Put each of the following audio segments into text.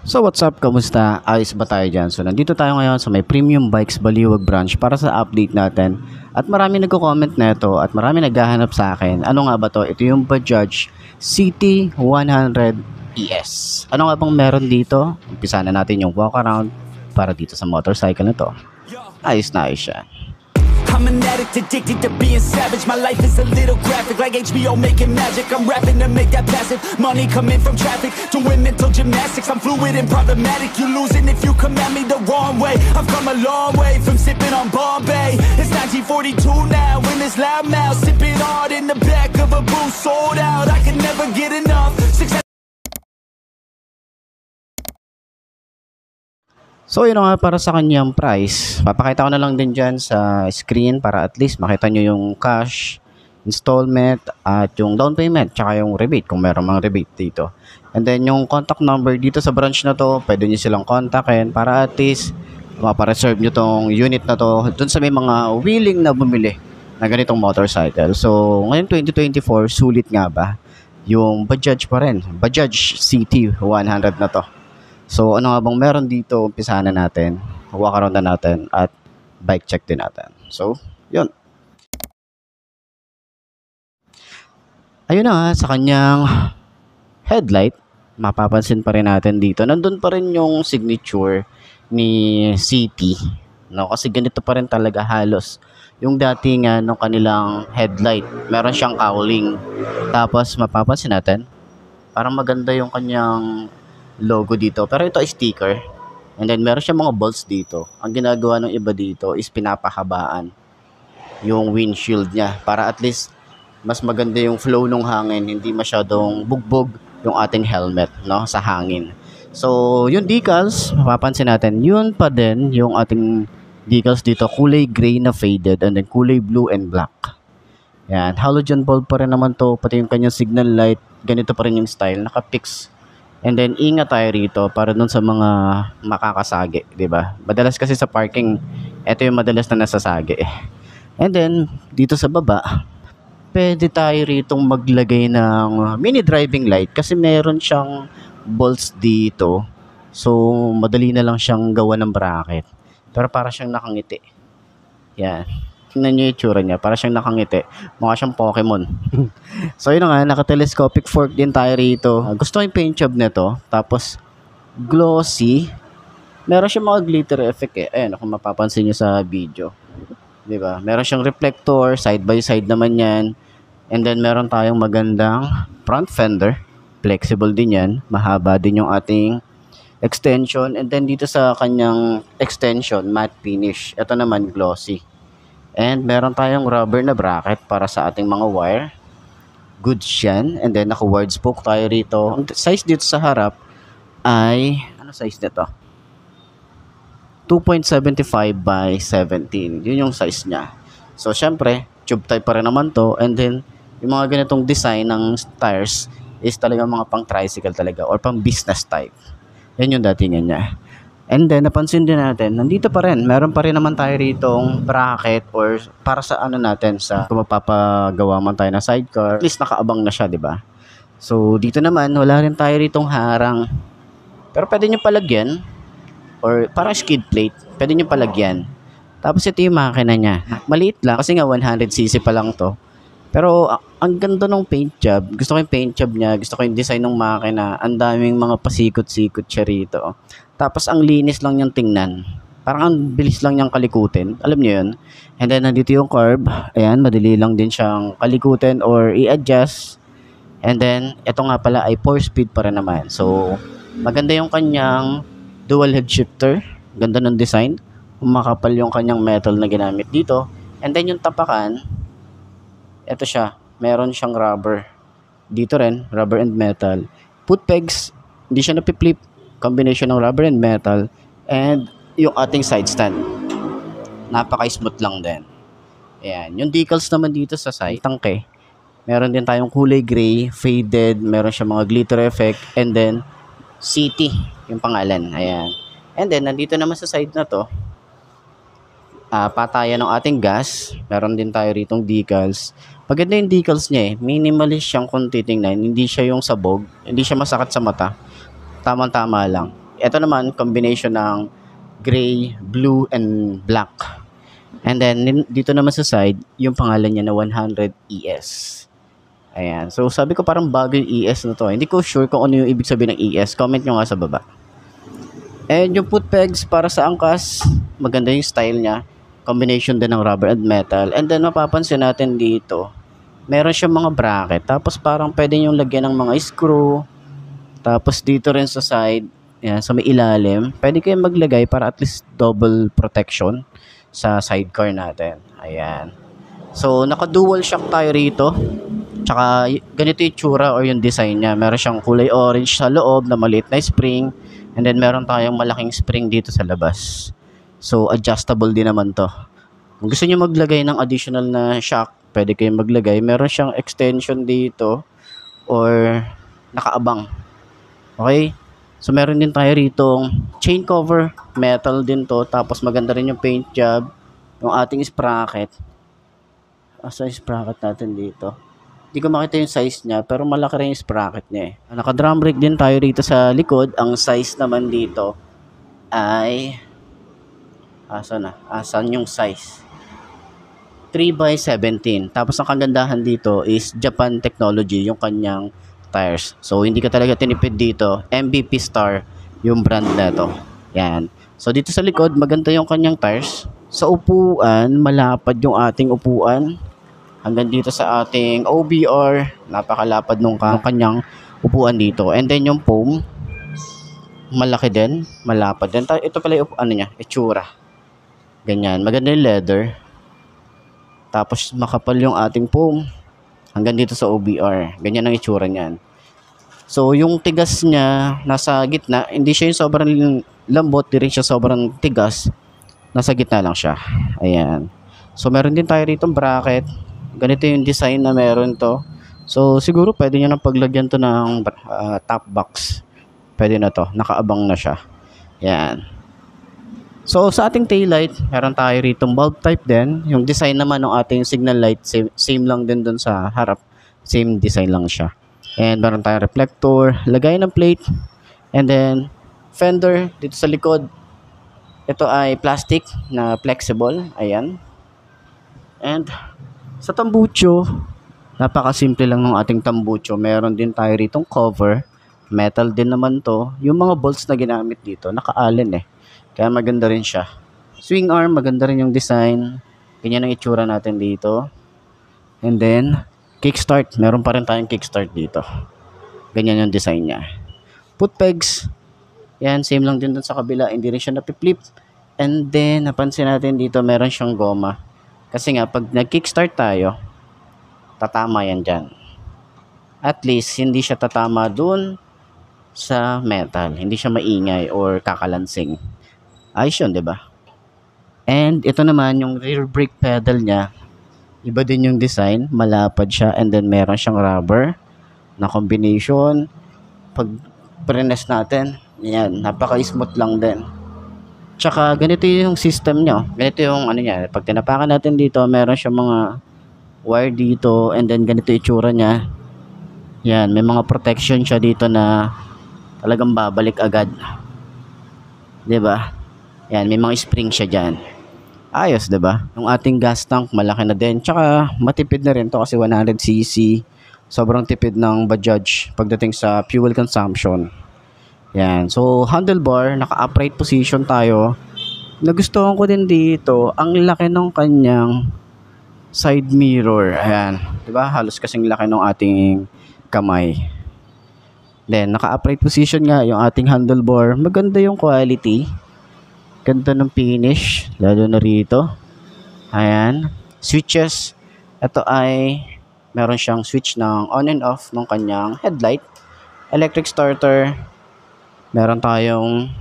So what's up, kamusta? Ayos ba tayo dyan? So nandito tayo ngayon sa may Premium Bikes Baliwag branch para sa update natin. At marami nagko-comment na ito at marami naghahanap sa akin. Ano nga ba to? Ito yung Bajaj CT100 ES. Ano nga bang meron dito? Umpisa na natin yung walk around para dito sa motorcycle na to. Ayos na ayos siya. I'm an addict, addicted to being savage. My life is a little graphic, like HBO making magic. I'm rapping to make that passive money coming from traffic, doing mental gymnastics. I'm fluid and problematic. You losing if you come at me the wrong way. I've come a long way from sipping on Bombay. It's 1942 now, in this loud mouth, sipping hard in the back of a booth, sold out. I could never get enough. Success. So yun nga para sa kanyang price. Papakita ko na lang din dyan sa screen para at least makita nyo yung cash, installment, at yung down payment, tsaka yung rebate kung meron mang rebate dito. And then yung contact number dito sa branch na to, pwede nyo silang kontakin para at least mapareserve nyo tong unit na to dun sa may mga willing na bumili na ganitong motorcycle. So ngayon 2024, sulit nga ba? Yung Bajaj pa rin, Bajaj CT100 na to. So, ano nga bang meron dito? Umpisahan na natin. Walk around na natin at bike check din natin. So, yun. Ayun na sa kanyang headlight. Mapapansin pa rin natin dito. Nandun pa rin yung signature ni CT. No? Kasi ganito pa rin talaga halos. Yung dating ng kanilang headlight. Meron siyang cowling. Tapos, mapapansin natin. Parang maganda yung kanyang logo dito, pero ito ay sticker. And then meron siya mga bolts dito. Ang ginagawa ng iba dito is pinapahabaan yung windshield niya para at least mas maganda yung flow ng hangin, hindi masyadong bugbog yung ating helmet, no, sa hangin. So yung decals, mapapansin natin, yun pa din yung ating decals dito, kulay gray na faded and then kulay blue and black. Yan, halogen bulb pa rin naman to, pati yung kanyang signal light, ganito pa rin yung style, naka-fix. And then ingat tayo rito para dun sa mga makakasagi, 'di ba? Madalas kasi sa parking, ito yung madalas na nasasagi. And then dito sa baba, pwede tayo rito maglagay ng mini driving light kasi meron siyang bolts dito. So madali na lang siyang gawa ng bracket. Pero para siyang nakangiti. Yan. Tingnan nyo yung itsura niya. Para siyang nakangiti. Mukha siyang Pokemon. So yun nga, naka-telescopic fork din tayo rito. Gusto ko yung paint job nito. Tapos, glossy. Meron siyang mga glitter effect eh. Ayan, kung mapapansin nyo sa video. Diba? Meron siyang reflector. Side by side naman yan. And then, meron tayong magandang front fender. Flexible din yan. Mahaba din yung ating extension. And then, dito sa kanyang extension, matte finish. Ito naman, glossy. And meron tayong rubber na bracket para sa ating mga wire. Good yan. And then naka-wide spoke tayo rito. Ang size dito sa harap ay, ano size nito? 2.75 by 17. Yun yung size niya. So syempre, tube type pa rin naman to. And then, yung mga ganitong design ng tires is talaga mga pang tricycle talaga or pang business type. Yan yung datingan niya. And then, napansin din natin, nandito pa rin. Meron pa rin naman tayo ritong bracket or para sa ano natin, sa kung magpapagawa man tayo na sidecar. At least nakaabang na siya, di ba? So, dito naman, wala rin tayo ritong harang. Pero pwede nyo palagyan. Or parang skid plate. Pwede nyo palagyan. Tapos ito yung makina niya. Maliit lang kasi nga 100cc pa lang to. Pero ang ganda ng paint job. Gusto ko yung paint job niya. Gusto ko yung design ng makina. Ang daming mga pasikot-sikot siya rito. Tapos ang linis lang niyang tingnan. Parang ang bilis lang niyang kalikutin. Alam niyo yun? And then nandito yung curb. Ayan, madali lang din siyang kalikutin or i-adjust. And then, ito nga pala ay 4-speed pa rin naman. So, maganda yung kanyang dual head shifter. Ganda ng design. Makapal yung kanyang metal na ginamit dito. And then yung tapakan, ito siya. Meron siyang rubber. Dito rin, rubber and metal. Foot pegs, hindi siya napipflip. Combination ng rubber and metal. And yung ating side stand. Napaka-smooth lang din. Ayan. Yung decals naman dito sa side, tangke. Meron din tayong kulay gray, faded. Meron siya mga glitter effect. And then, CT, yung pangalan. Ayan. And then, nandito naman sa side na to, patayan ng ating gas. Meron din tayo ritong decals. Maganda yung decals niya eh. Minimalist siyang kung titingnan. Hindi siya yung sabog. Hindi siya masakit sa mata. Tamang-tama lang. Ito naman, combination ng gray, blue, and black. And then, dito naman sa side, yung pangalan niya na 100 ES. Ayan. So, sabi ko parang bago yung ES na to. Hindi ko sure kung ano yung ibig sabihin ng ES. Comment nyo nga sa baba. And yung foot pegs para sa angkas, maganda yung style niya. Combination din ng rubber and metal. And then, mapapansin natin dito, meron siyang mga bracket. Tapos, parang pwede yung lagyan ng mga screw. Tapos, dito rin sa side, yan, sa may ilalim, pwede kayong maglagay para at least double protection sa sidecar natin. Ayan. So, naka-dual shock tayo rito. Tsaka, ganito yung tsura or yung design niya. Meron siyang kulay orange sa loob na maliit na spring. And then, meron tayong malaking spring dito sa labas. So, adjustable din naman to. Kung gusto niyo maglagay ng additional na shock, pwede kayong maglagay. Meron siyang extension dito or nakaabang. Okay? So, meron din tayo rito chain cover, metal din to. Tapos, maganda rin yung paint job. Yung ating sprocket. Asa yung sprocket natin dito? Hindi ko makita yung size niya, pero malaki rin yung sprocket niya eh. Naka-drum brake din tayo rito sa likod. Ang size naman dito ay... Asan yung size? 3x17. Tapos, ang kagandahan dito is Japan Technology, yung kanyang tires. So, hindi ka talaga tinipid dito. MVP Star yung brand na to. Yan. So, dito sa likod, maganda yung kanyang tires. Sa upuan, malapad yung ating upuan. Hanggang dito sa ating OBR, napakalapad nung kanyang upuan dito. And then, yung foam, malaki din. Malapad din. Ito pala yung itsura. Ganyan. Maganda yung leather. Tapos, makapal yung ating foam. Hanggang dito sa OBR. Ganyan ang itsura niyan. So, yung tigas niya nasa gitna. Hindi siya yung sobrang lambot. Di rin siya sobrang tigas. Nasa gitna lang siya. Ayan. So, meron din tayo rito bracket. Ganito yung design na meron to. So, siguro pwede nyo nang paglagyan to ng top box. Pwede na to. Nakaabang na siya. Ayan. So, sa ating taillight, meron tayo rito bulb type din. Yung design naman ng ating signal light, same lang din dun sa harap. Same design lang siya. And meron tayong reflector, lagay ng plate. And then, fender dito sa likod. Ito ay plastic na flexible. Ayan. And, sa tambucho, napakasimple lang ng ating tambucho. Meron din tayo ritong cover. Metal din naman to. Yung mga bolts na ginamit dito, naka-allen eh. Kaya maganda rin siya. Swing arm, maganda rin yung design. Ganyan ang itsura natin dito. And then, kickstart. Meron pa rin tayong kickstart dito. Ganyan yung design niya. Foot pegs. Yan, same lang din dun sa kabila. Hindi rin siya napipflip. And then, napansin natin dito, meron siyang goma. Kasi nga, pag nag-kickstart tayo, tatama yan dyan. At least, hindi siya tatama dun sa metal. Hindi siya maingay or kakalansing. Ayos yun, diba? And ito naman, yung rear brake pedal niya, iba din yung design, malapad siya, and then meron siyang rubber na combination. Pag press natin, yan, napaka-smooth lang din. Tsaka, ganito yung system niya. Ganito yung niya, pag tinapakan natin dito, meron siyang mga wire dito, and then ganito yung itsura niya. Yan, may mga protection siya dito na talagang babalik agad. Diba? Yan, may mga spring siya dyan. Ayos, diba? Yung ating gas tank, malaki na din. Tsaka, matipid na rin to kasi 100cc. Sobrang tipid ng Bajaj pagdating sa fuel consumption. Yan. So, handlebar, naka-upright position tayo. Nagustuhan ko din dito, ang laki ng kanyang side mirror. Ayan. Diba? Halos kasing laki ng ating kamay. Then, naka-upright position nga yung ating handlebar. Maganda yung quality. Ganda ng finish, lalo na rito. Ayan. Switches. Ito ay meron siyang switch ng on and off ng kanyang headlight. Electric starter. Meron tayong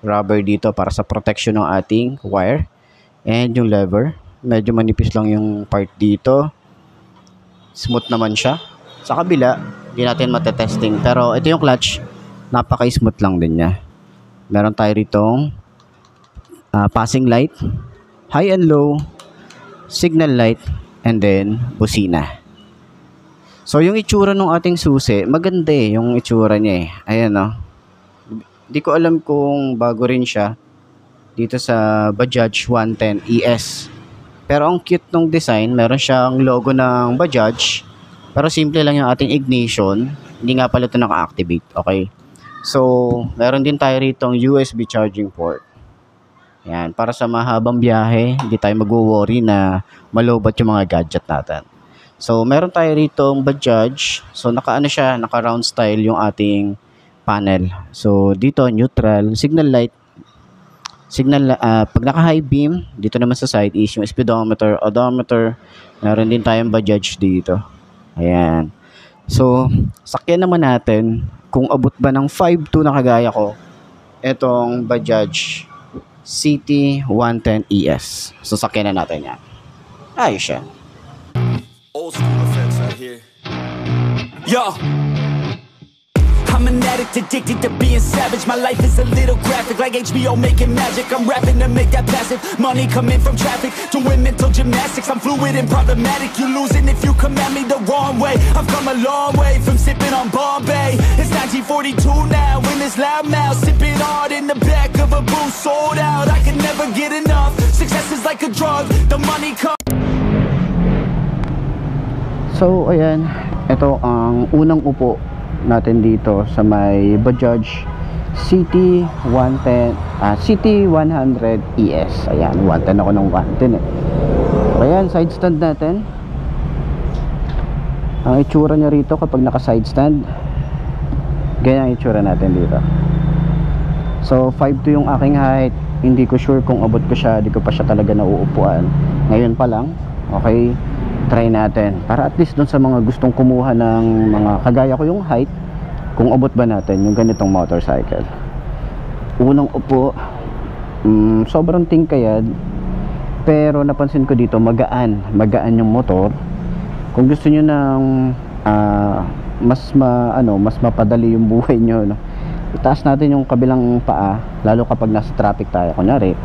rubber dito para sa protection ng ating wire. And yung lever. Medyo manipis lang yung part dito. Smooth naman siya. Sa kabila, hindi natin matetesting. Pero ito yung clutch. Napaka-smooth lang din niya. Meron tayo ritong passing light, high and low, signal light, and then busina. So yung itsura ng ating susi, maganda eh yung itsura niya eh. Ayan o. Hindi ko alam kung bago rin siya dito sa Bajaj 110 ES. Pero ang cute ng design, meron siyang logo ng Bajaj. Pero simple lang yung ating ignition. Hindi nga pala ito naka-activate. Okay. So, meron din tayo rito ang USB charging port. Yan. Para sa mahabang biyahe, hindi tayo mag-worry na malobat yung mga gadget natin. So, meron tayo rito ang Bajaj. So, naka-round style yung ating panel. So, dito, neutral, signal light. Pag naka-high beam, dito naman sa side is yung speedometer, odometer. Meron din tayong Bajaj dito. Ayan. So, sakyan naman natin kung abot ba ng 5.2 na kagaya ko, etong Bajaj City 110 ES. So, sakyan na natin yan. Ayos siya. Old school effects right here. Yo! I'm an addict, addicted to being savage. My life is a little graphic, like HBO making magic. I'm rapping to make that passive money coming from traffic. Doing mental gymnastics, I'm fluid and problematic. You losing if you come at me the wrong way. I've come a long way from sipping on Bombay. It's 1942 now, in this loud mouth, sipping hard in the back of a booth, sold out. I can never get enough. Success is like a drug, the money comes. So, ayan. Ito ang unang upo natin dito sa may Bajaj City 110 City 100 ES. Ayan, 110 ako ng 110 eh. Ayan, side stand natin. Ang itsura niya rito kapag naka side stand, ganyan ang itsura natin dito. So 5'2" yung aking height. Hindi ko sure kung abot ko siya, hindi ko pa siya talaga nauupuan. Ngayon pa lang. Okay, try natin para at least dun sa mga gustong kumuha ng mga kagaya ko yung height, kung abot ba natin yung ganitong motorcycle. Unang upo, sobrang tingkayad, pero napansin ko dito magaan yung motor. Kung gusto nyo ng mas mapadali yung buhay nyo, no? Itaas natin yung kabilang paa, lalo kapag nasa traffic tayo, kunyari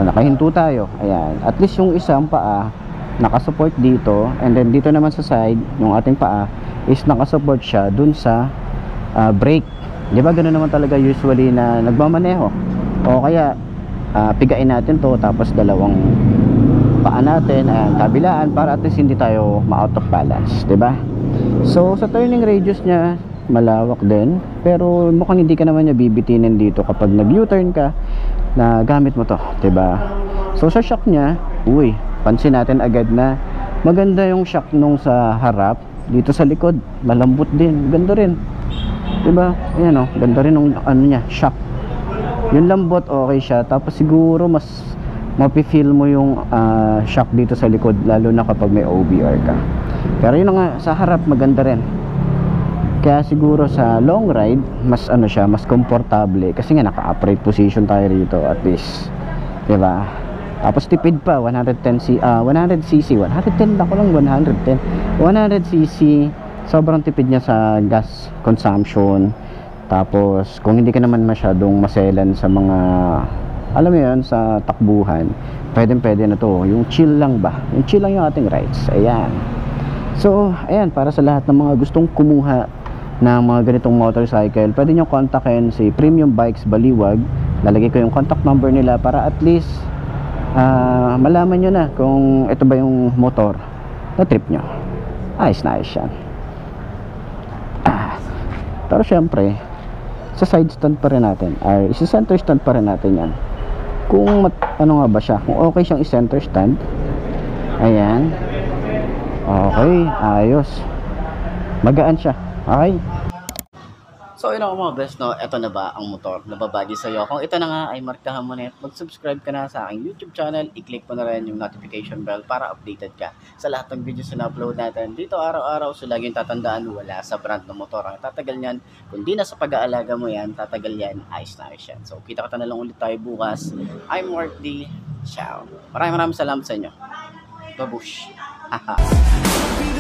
nakahinto tayo, ayan, at least yung isang paa nakasupport dito, and then dito naman sa side yung ating paa is nakasupport siya dun sa brake. Di ba ganoon naman talaga usually na nagmamaneho, o kaya pigain natin to, tapos dalawang paa natin kabilaan para at least hindi tayo ma-out of balance, di ba? So sa turning radius niya malawak din, pero mukhang hindi ka naman niya bibitinin dito kapag nag-U-turn ka na gamit mo to, di ba? So sa shock niya, pansin natin agad na maganda yung shock nung sa harap. Dito sa likod malambot din, ganda rin, diba? Ayan o, ganda rin yung niya, shock. Yung lambot okay siya, tapos siguro mas mapifeel mo yung shock dito sa likod, lalo na kapag may OBR ka. Pero yun nga, sa harap maganda rin. Kaya siguro sa long ride mas siya, mas komportable kasi nga naka-upright position tayo rito at least, diba? Tapos tipid pa, 100cc, 110 ako lang, 100cc, sobrang tipid niya sa gas consumption. Tapos kung hindi ka naman masyadong maselan sa mga, alam mo yun, sa takbuhan, pwede na to, yung chill lang ba, yung chill lang yung ating rides. Ayan. So ayan, para sa lahat ng mga gustong kumuha ng mga ganitong motorcycle, pwede nyo kontakin si Premium Bikes Baliwag. Lalagay ko yung contact number nila para at least malaman nyo na kung ito ba yung motor na trip nyo. Ayos na ayos yan. Pero syempre sa side stand pa rin natin, ay sa center stand pa rin natin yan. Kung ano nga ba siya, kung okay siyang i-center stand. Ayan, okay, ayos, magaan siya. Okay. So yun ako mga best, no? Ito na ba ang motor na babagi sa'yo? Kung ito na nga ay markahan mo na, mag-subscribe ka na sa aking YouTube channel, i-click mo na rin yung notification bell para updated ka sa lahat ng videos na upload natin dito araw-araw. So laging tatandaan, wala sa brand ng motor ang tatagal niyan, kundi na sa pag-aalaga mo yan, tatagal yan, ayos na ayos yan. So kita na lang ulit tayo bukas. I'm Mark D. Ciao. Maraming salamat sa inyo. Babush. Haha.